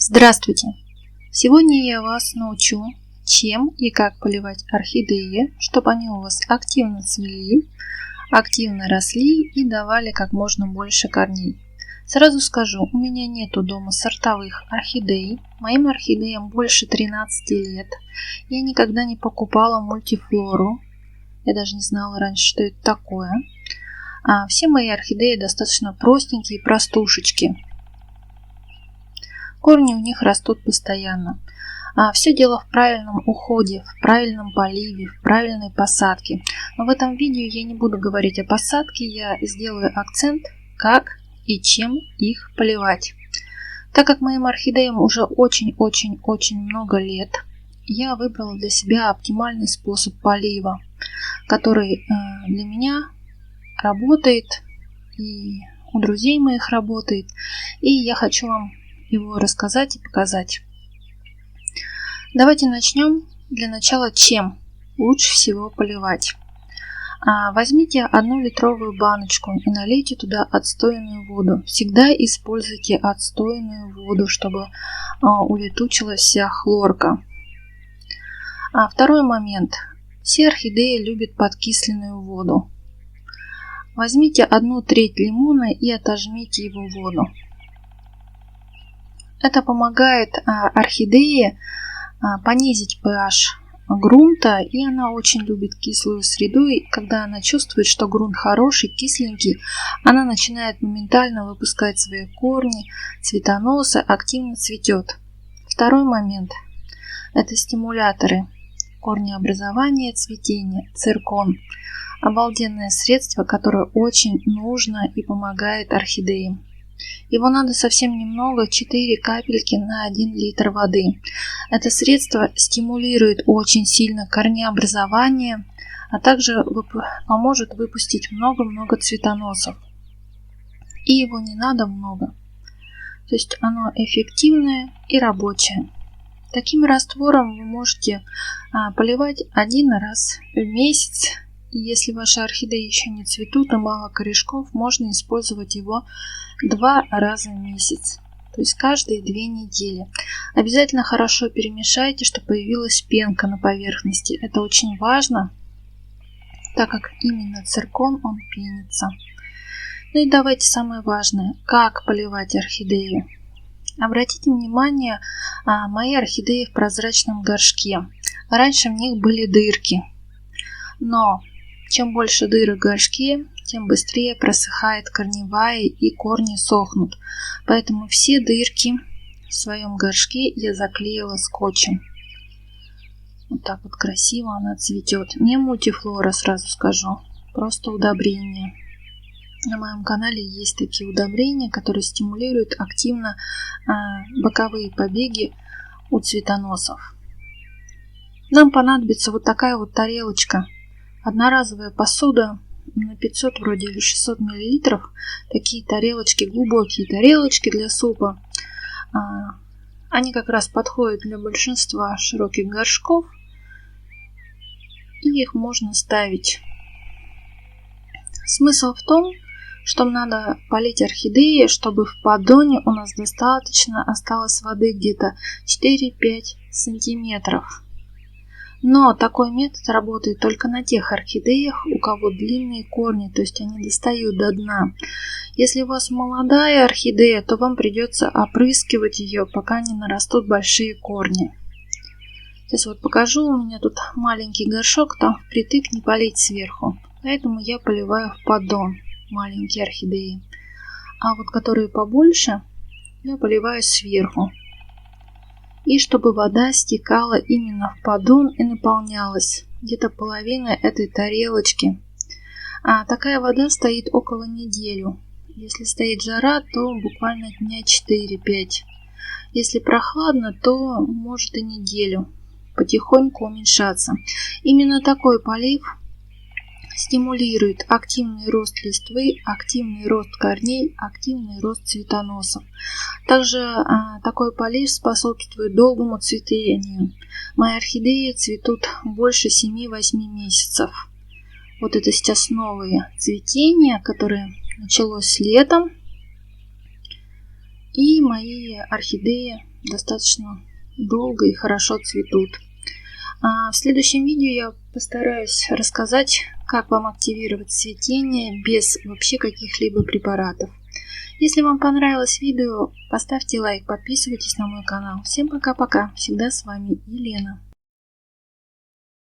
Здравствуйте! Сегодня я вас научу, чем и как поливать орхидеи, чтобы они у вас активно цвели, активно росли и давали как можно больше корней. Сразу скажу, у меня нету дома сортовых орхидей, моим орхидеям больше 13 лет. Я никогда не покупала мультифлору, я даже не знала раньше, что это такое. Все мои орхидеи достаточно простенькие, простушечки. Корни у них растут постоянно. Все дело в правильном уходе, в правильном поливе, в правильной посадке. Но в этом видео я не буду говорить о посадке, я сделаю акцент, как и чем их поливать. Так как моим орхидеям уже очень много лет, я выбрала для себя оптимальный способ полива, который для меня работает и у друзей моих работает. И я хочу вам его рассказать и показать. Давайте начнем. Для начала, чем лучше всего поливать. Возьмите 1-литровую баночку и налейте туда отстойную воду. Всегда используйте отстойную воду, чтобы улетучилась вся хлорка. Второй момент. Все орхидеи любят подкисленную воду. Возьмите 1/3 лимона и отожмите его в воду. Это помогает орхидее понизить pH грунта, и она очень любит кислую среду. И когда она чувствует, что грунт хороший, кисленький, она начинает моментально выпускать свои корни, цветоносы, активно цветет. Второй момент – это стимуляторы корнеобразования, цветения, циркон. Обалденное средство, которое очень нужно и помогает орхидеям. Его надо совсем немного, 4 капельки на 1 литр воды. Это средство стимулирует очень сильно корнеобразование, а также поможет выпустить много цветоносов. И его не надо много. То есть оно эффективное и рабочее. Таким раствором вы можете поливать 1 раз в месяц. И если ваши орхидеи еще не цветут и мало корешков, можно использовать его 2 раза в месяц, то есть каждые 2 недели. Обязательно хорошо перемешайте, чтобы появилась пенка на поверхности. Это очень важно, так как именно циркон, он пенится. Ну и давайте самое важное, как поливать орхидеи. Обратите внимание, мои орхидеи в прозрачном горшке. Раньше в них были дырки, но чем больше дырок в горшке, тем быстрее просыхает корневая и корни сохнут. Поэтому все дырки в своем горшке я заклеила скотчем. Вот так вот красиво она цветет. Не мультифлора, сразу скажу, просто удобрение. На моем канале есть такие удобрения, которые стимулируют активно боковые побеги у цветоносов. Нам понадобится вот такая вот тарелочка. Одноразовая посуда на 500 вроде или 600 мл. Такие тарелочки, глубокие тарелочки для супа. Они как раз подходят для большинства широких горшков. И их можно ставить. Смысл в том, что надо полить орхидеи, чтобы в поддоне у нас достаточно осталось воды, где-то 4-5 сантиметров. Но такой метод работает только на тех орхидеях, у кого длинные корни, то есть они достают до дна. Если у вас молодая орхидея, то вам придется опрыскивать ее, пока не нарастут большие корни. Сейчас вот покажу, у меня тут маленький горшок, там впритык не полить сверху, поэтому я поливаю в поддон маленькие орхидеи. А вот которые побольше, я поливаю сверху. И чтобы вода стекала именно в поддон и наполнялась где-то половина этой тарелочки. Такая вода стоит около недели. Если стоит жара, то буквально дня 4-5. Если прохладно, то может и неделю потихоньку уменьшаться. Именно такой полив стимулирует активный рост листвы, активный рост корней, активный рост цветоносов. Также такой полив способствует долгому цветению. Мои орхидеи цветут больше 7-8 месяцев. Вот это сейчас новое цветение, которое началось летом. И мои орхидеи достаточно долго и хорошо цветут. В следующем видео я постараюсь рассказать, как вам активировать цветение без вообще каких-либо препаратов. Если вам понравилось видео, поставьте лайк, подписывайтесь на мой канал. Всем пока-пока. Всегда с вами Елена.